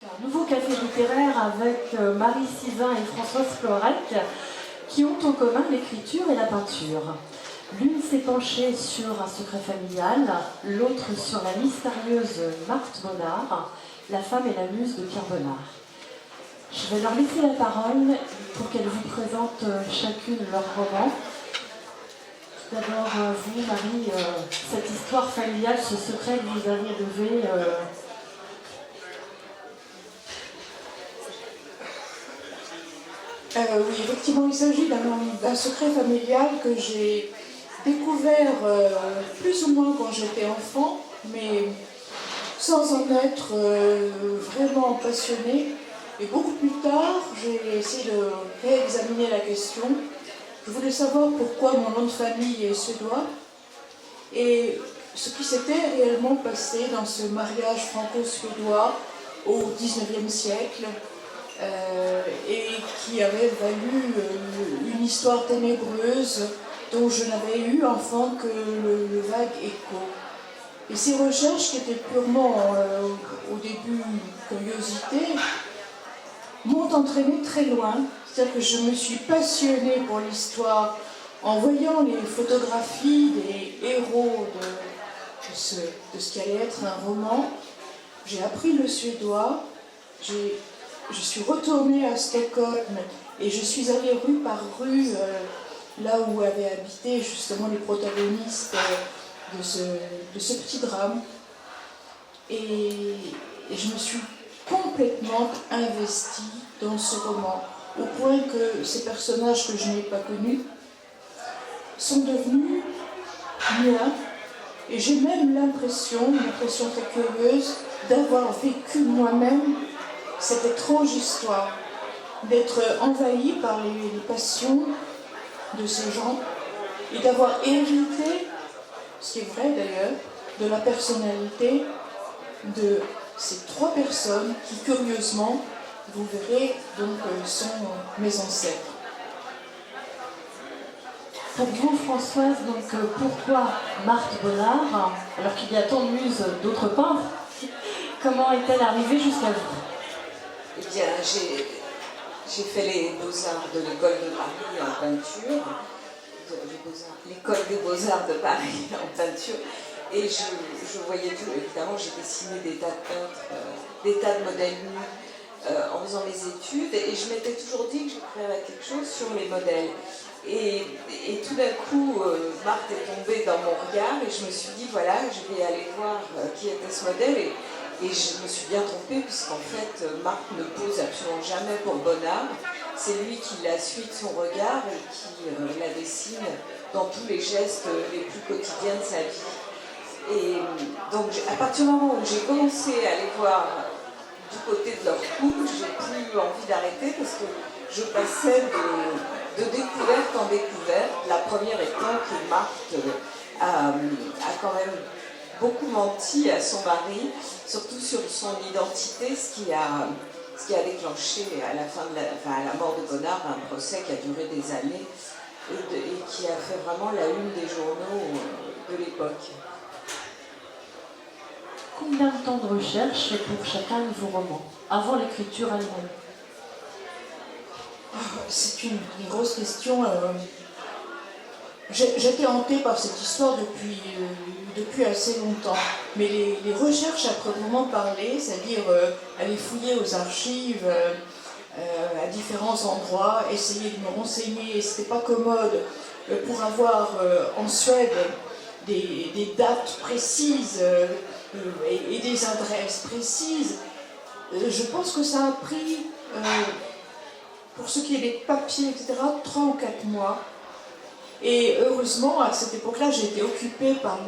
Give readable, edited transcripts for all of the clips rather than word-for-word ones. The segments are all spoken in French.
Un nouveau café littéraire avec Marie Sizun et Françoise Florec qui ont en commun l'écriture et la peinture. L'une s'est penchée sur un secret familial, l'autre sur la mystérieuse Marthe Bonnard, la femme et la muse de Pierre Bonnard. Je vais leur laisser la parole pour qu'elles vous présentent chacune leur roman. Tout d'abord, vous, Marie, cette histoire familiale, ce secret que vous avez levé, oui, effectivement, il s'agit d'un secret familial que j'ai découvert plus ou moins quand j'étais enfant, mais sans en être vraiment passionnée. Et beaucoup plus tard, j'ai essayé de réexaminer la question. Je voulais savoir pourquoi mon nom de famille est suédois et ce qui s'était réellement passé dans ce mariage franco-suédois au XIXe siècle. Et qui avait valu une histoire ténébreuse dont je n'avais eu enfant que le vague écho. Et ces recherches, qui étaient purement au début curiosité, m'ont entraînée très loin. C'est-à-dire que je me suis passionnée pour l'histoire en voyant les photographies des héros de ce qui allait être un roman. J'ai appris le suédois, je suis retournée à Stockholm et je suis allée rue par rue, là où avaient habité justement les protagonistes de ce petit drame. Et je me suis complètement investie dans ce roman, au point que ces personnages que je n'ai pas connus sont devenus miens. Et j'ai même l'impression, une impression très curieuse, d'avoir vécu moi-même cette étrange histoire, d'être envahi par les passions de ces gens et d'avoir hérité, ce qui est vrai d'ailleurs, de la personnalité de ces trois personnes qui, curieusement, vous verrez, donc, sont mes ancêtres. Pour vous, Françoise, donc, pourquoi Marthe Bonnard, alors qu'il y a tant de muses d'autres peintres, comment est-elle arrivée jusqu'à vous? Eh bien, j'ai fait les beaux-arts de l'école de Paris en peinture, l'école des beaux-arts de Paris en peinture, et je voyais tout, évidemment, j'ai dessiné des tas de peintres, des tas de modèles nus en faisant mes études, et je m'étais toujours dit que je créerais quelque chose sur les modèles. Et tout d'un coup, Marthe est tombée dans mon regard, et je me suis dit, voilà, je vais aller voir qui était ce modèle, et je me suis bien trompée, puisqu'en fait, Marthe ne pose absolument jamais pour Bonnard. C'est lui qui la suit de son regard et qui la dessine dans tous les gestes les plus quotidiens de sa vie. Et donc, à partir du moment où j'ai commencé à aller voir du côté de leur couple, j'ai plus envie d'arrêter, parce que je passais de découverte en découverte. La première étant que Marthe a quand même beaucoup menti à son mari, surtout sur son identité, ce qui a déclenché à la mort de Bonnard un procès qui a duré des années et qui a fait vraiment la une des journaux de l'époque. Combien de temps de recherche pour chacun de vos romans, avant l'écriture elle-même? C'est une grosse question. J'étais hantée par cette histoire depuis assez longtemps. Mais les recherches à proprement parler, c'est-à-dire aller fouiller aux archives à différents endroits, essayer de me renseigner, et c'était pas commode pour avoir en Suède des dates précises et des adresses précises. Je pense que ça a pris, pour ce qui est des papiers, etc., 3 ou 4 mois. Et heureusement, à cette époque-là, j'étais occupée par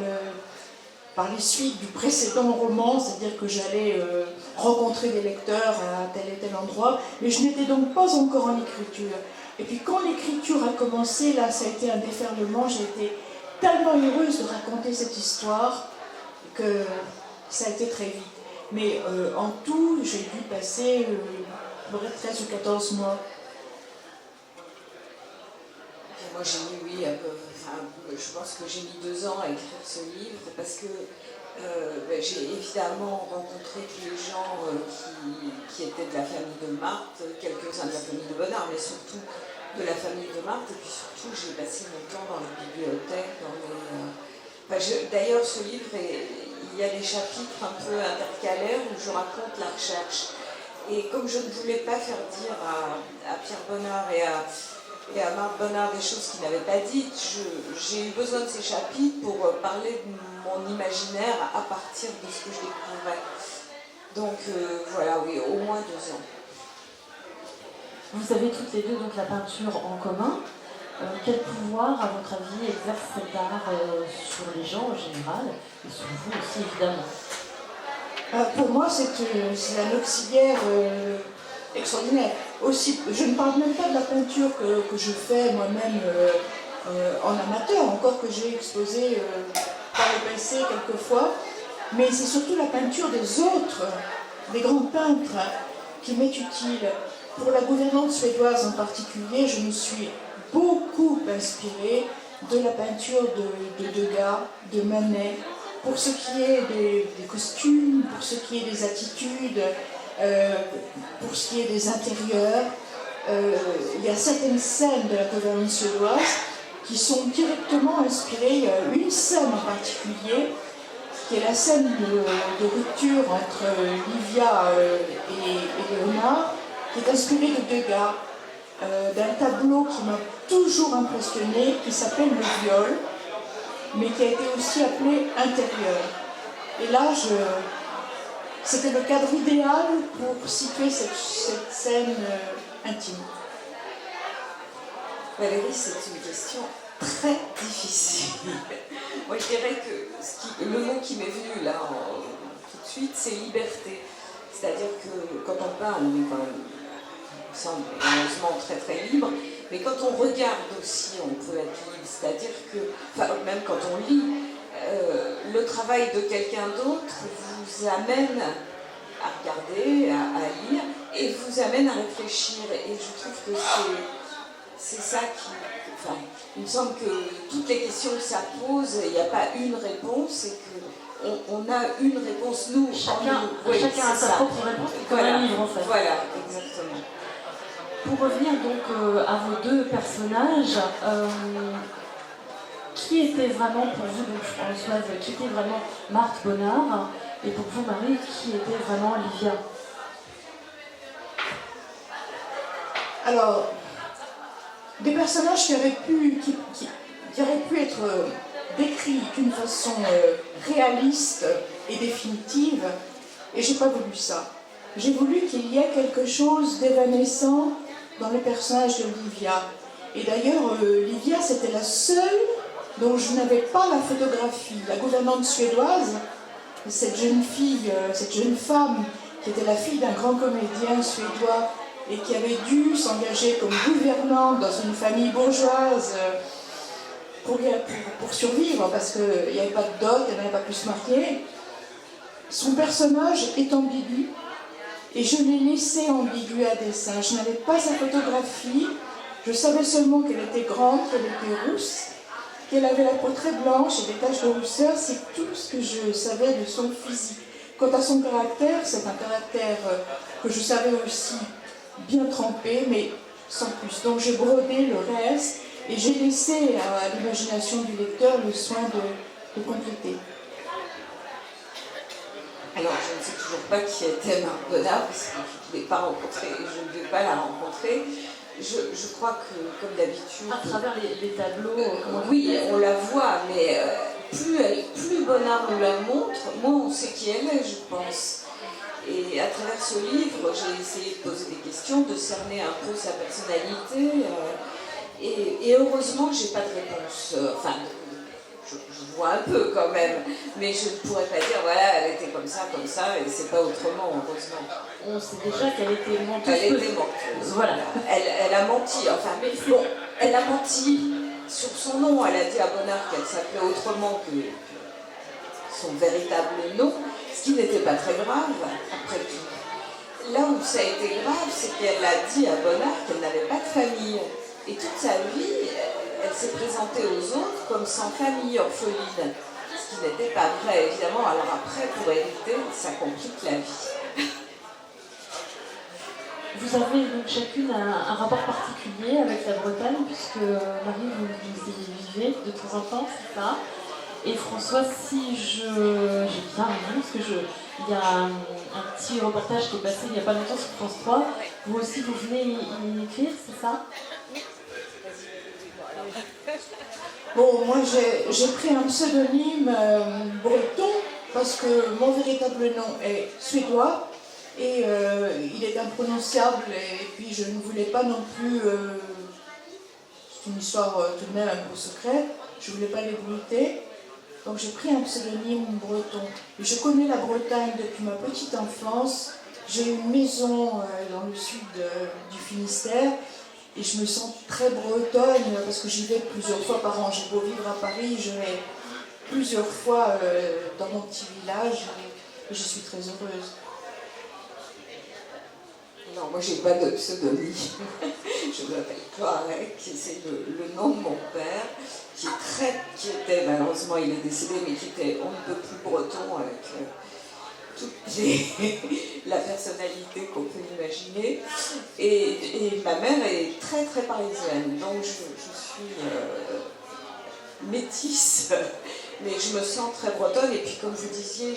les suites du précédent roman, c'est-à-dire que j'allais rencontrer des lecteurs à tel et tel endroit, mais je n'étais donc pas encore en écriture. Et puis quand l'écriture a commencé, là, ça a été un déferlement, j'ai été tellement heureuse de raconter cette histoire que ça a été très vite. Mais en tout, j'ai dû passer 13 ou 14 mois. Moi j'ai mis, oui, je pense que j'ai mis 2 ans à écrire ce livre parce que j'ai évidemment rencontré tous les gens qui étaient de la famille de Marthe, quelques-uns de la famille de Bonnard, mais surtout de la famille de Marthe. Et puis surtout, j'ai passé mon temps dans les bibliothèques, d'ailleurs, ce livre, il y a des chapitres un peu intercalaires où je raconte la recherche. Et comme je ne voulais pas faire dire à Pierre Bonnard et à Marthe Bonnard des choses qu'il n'avait pas dites, j'ai eu besoin de ces chapitres pour parler de mon imaginaire à partir de ce que je découvrais. Donc voilà, oui, au moins 2 ans. Vous avez toutes les deux donc la peinture en commun. Quel pouvoir, à votre avis, exerce cet art sur les gens en général, et sur vous aussi évidemment? Pour moi, c'est un auxiliaire extraordinaire. Aussi, je ne parle même pas de la peinture que je fais moi-même en amateur, encore que j'ai exposé par le passé quelquefois, mais c'est surtout la peinture des autres, des grands peintres, qui m'est utile. Pour la gouvernante suédoise en particulier, je me suis beaucoup inspirée de la peinture de Degas, de Manet, pour ce qui est des costumes, pour ce qui est des attitudes, pour ce qui est des intérieurs. Il y a certaines scènes de la gouvernante suédoise qui sont directement inspirées. Il y a une scène en particulier, qui est la scène de rupture entre Livia et Léonard, qui est inspirée de Degas, d'un tableau qui m'a toujours impressionné, qui s'appelle Le Viol, mais qui a été aussi appelé Intérieur. Et là, c'était le cadre idéal pour situer cette scène intime. Valérie, c'est une question très difficile. Moi, je dirais que le mot qui m'est venu là tout de suite, c'est liberté. C'est-à-dire que quand on peint, on est quand même, il semble heureusement très très libre, mais quand on regarde aussi, on peut être libre. C'est-à-dire que, enfin, même quand on lit, le travail de quelqu'un d'autre vous amène à regarder, à lire, et vous amène à réfléchir. Et je trouve que c'est ça qui... Enfin, il me semble que toutes les questions que ça pose, il n'y a pas une réponse, et qu'on a une réponse, nous. Chacun a sa propre réponse, comme un livre en fait. Voilà, exactement. Pour revenir donc à vos deux personnages, qui était vraiment pour vous, donc Françoise, qui était vraiment Marthe Bonnard, et pour vous, Marie, qui était vraiment Livia? Alors, des personnages qui auraient pu être décrits d'une façon réaliste et définitive, et j'ai pas voulu ça. J'ai voulu qu'il y ait quelque chose d'évanescent dans le personnage de Livia. Et d'ailleurs, Livia, c'était la seule dont je n'avais pas la photographie. La gouvernante suédoise, cette jeune fille, cette jeune femme, qui était la fille d'un grand comédien suédois et qui avait dû s'engager comme gouvernante dans une famille bourgeoise pour survivre, parce qu'il n'y avait pas de dot, elle n'avait pas pu se marier. Son personnage est ambigu, et je l'ai laissé ambigu à dessein. Je n'avais pas sa photographie, je savais seulement qu'elle était grande, qu'elle était rousse, qu'elle avait la peau très blanche et des taches de rousseur. C'est tout ce que je savais de son physique. Quant à son caractère, c'est un caractère que je savais aussi bien trempé, mais sans plus. Donc j'ai brodé le reste et j'ai laissé à l'imagination du lecteur le soin de compléter. Alors, je ne sais toujours pas qui était Marthe Bonnard, parce que je ne l'ai pas rencontrée et je ne vais pas la rencontrer. Je crois que, comme d'habitude... À travers les tableaux... oui, on la voit, mais plus Bonnard nous la montre, moins on sait qui elle est, je pense. Et à travers ce livre, j'ai essayé de poser des questions, de cerner un peu sa personnalité. Et heureusement que je n'ai pas de réponse. Enfin, je vois un peu quand même, mais je ne pourrais pas dire, voilà, elle était comme ça, et c'est pas autrement, heureusement. On sait déjà qu'elle était menteuse. Elle était menteuse. Voilà. Elle a menti, enfin, mais bon, elle a menti sur son nom. Elle a dit à Bonnard qu'elle s'appelait autrement que son véritable nom, ce qui n'était pas très grave, après tout. Là où ça a été grave, c'est qu'elle a dit à Bonnard qu'elle n'avait pas de famille. Et toute sa vie, elle s'est présentée aux autres comme sans famille, orpheline. Ce qui n'était pas vrai, évidemment. Alors après, pour hériter, ça complique la vie. Vous avez donc chacune un rapport particulier avec la Bretagne, puisque Marie, vous y vivez de temps en temps, c'est ça. Et François, si j'ai bien vu, parce que il y a un petit reportage qui est passé il n'y a pas longtemps sur France 3, vous aussi vous venez y écrire, c'est ça? Bon, moi j'ai pris un pseudonyme breton parce que mon véritable nom est suédois et il est imprononçable et puis je ne voulais pas non plus, c'est une histoire tout de même un peu secrète, je ne voulais pas l'ébruiter. Donc j'ai pris un pseudonyme breton. Et je connais la Bretagne depuis ma petite enfance. J'ai une maison dans le sud du Finistère et je me sens très bretonne parce que j'y vais plusieurs fois par an. J'ai beau vivre à Paris, je vais plusieurs fois dans mon petit village et je suis très heureuse. Non, moi j'ai pas de pseudonyme. Je m'appelle Cloarec, c'est le nom de mon père, qui était, malheureusement il est décédé, mais qui était on ne peut plus breton avec toute la personnalité qu'on peut imaginer. Et ma mère est très très parisienne, donc je suis métisse, mais je me sens très bretonne. Et puis comme vous disiez,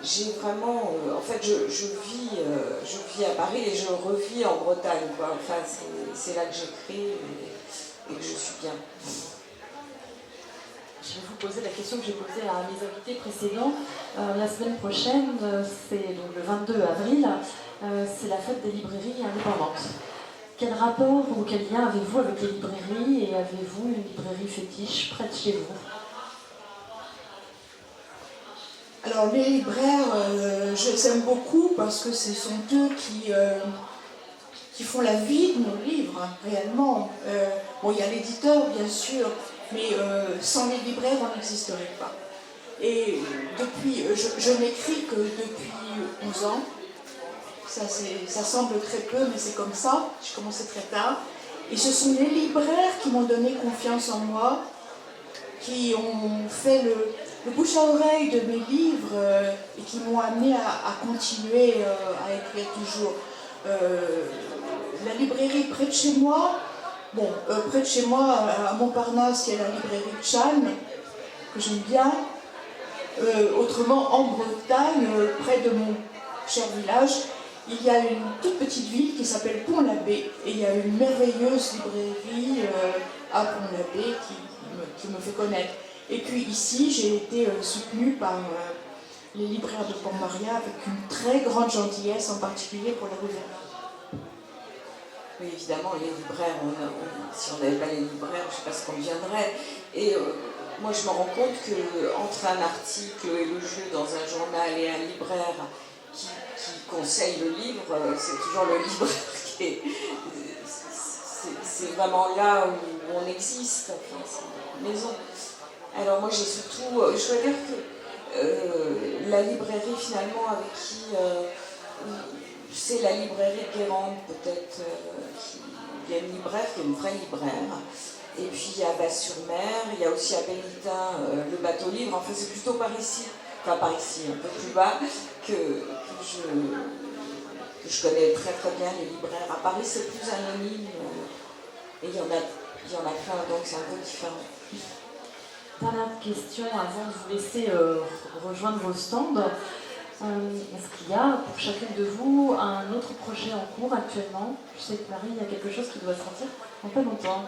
j'ai vraiment, en fait, je vis à Paris et je revis en Bretagne, quoi. Enfin, c'est là que j'écris et que je suis bien. Je vais vous poser la question que j'ai posée à mes invités précédents. La semaine prochaine, c'est donc le 22 avril, c'est la fête des librairies indépendantes. Quel rapport ou quel lien avez-vous avec les librairies et avez-vous une librairie fétiche près de chez vous? Alors les libraires, je les aime beaucoup parce que ce sont eux qui font la vie de nos livres, réellement. Bon, il y a l'éditeur, bien sûr, mais sans les libraires, on n'existerait pas. Et depuis, je n'écris que depuis 11 ans. Ça semble très peu, mais c'est comme ça. J'ai commencé très tard. Et ce sont les libraires qui m'ont donné confiance en moi, qui ont fait le bouche à oreille de mes livres et qui m'ont amené à continuer à écrire toujours. La librairie près de chez moi, près de chez moi, à Montparnasse, il y a la librairie Chan, que j'aime bien. Autrement, en Bretagne, près de mon cher village, il y a une toute petite ville qui s'appelle Pont-l'Abbé et il y a une merveilleuse librairie à Pont-l'Abbé qui me fait connaître. Et puis ici, j'ai été soutenue par les libraires de Pont-Maria avec une très grande gentillesse, en particulier pour la gouvernante. Oui, évidemment, les libraires, si on n'avait pas les libraires, je ne sais pas ce qu'on deviendrait. Et moi, je me rends compte qu'entre un article et le jeu dans un journal et un libraire qui conseille le livre, c'est toujours le libraire qui est... C'est vraiment là où on existe, enfin, c'est une maison. Alors moi, j'ai surtout... je dois dire que la librairie, finalement, avec qui... c'est la librairie Guérande, peut-être, il y a une libraire qui est une vraie libraire. Et puis il y a Basse-sur-Mer, il y a aussi à Bénitain le bateau libre. En fait, c'est plutôt par ici, un peu plus bas, que je connais très très bien les libraires. À Paris, c'est plus anonyme et il y en a plein, donc c'est un peu différent. Dernière question avant de vous laisser rejoindre vos stands. Est-ce qu'il y a pour chacune de vous un autre projet en cours actuellement? Je sais que Marie, il y a quelque chose qui doit sortir en pas longtemps.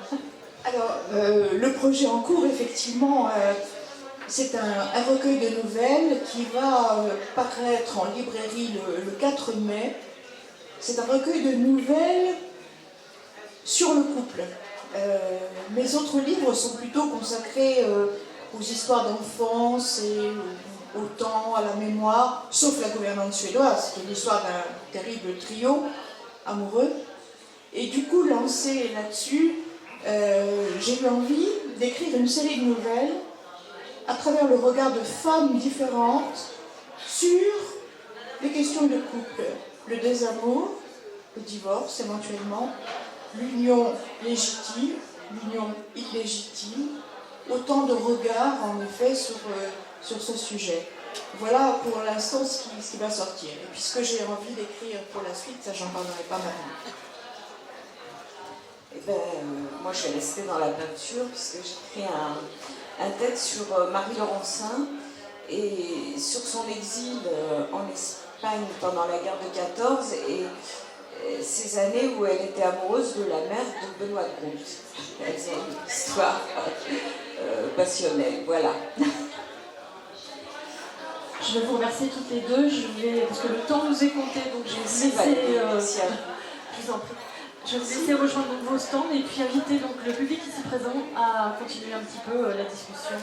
Alors, le projet en cours, effectivement, c'est un recueil de nouvelles qui va paraître en librairie le 4 mai. C'est un recueil de nouvelles sur le couple. Mes autres livres sont plutôt consacrés aux histoires d'enfance et au temps, à la mémoire, sauf La gouvernante suédoise, qui est l'histoire d'un terrible trio amoureux. Et du coup, lancé là-dessus, j'ai eu envie d'écrire une série de nouvelles à travers le regard de femmes différentes sur les questions de couple, le désamour, le divorce éventuellement, l'union légitime, l'union illégitime, autant de regards en effet sur ce sujet. voilà pour l'instant ce qui va sortir. Et puis ce que j'ai envie d'écrire pour la suite, ça j'en parlerai pas maintenant. Eh ben, moi je vais rester dans la peinture puisque j'ai écrit un texte sur Marie Laurencin et sur son exil en Espagne pendant la guerre de 14 et ces années où elle était amoureuse de la mère de Benoît de Goult. Elles ont une histoire passionnelle, voilà. Je vais vous remercier toutes les deux, parce que le temps nous est compté, donc je vais vous laisser, je vous en prie. Je vais vous laisser rejoindre donc vos stands et puis inviter donc le public ici présent à continuer un petit peu la discussion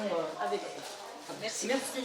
avec vous. Merci. Merci.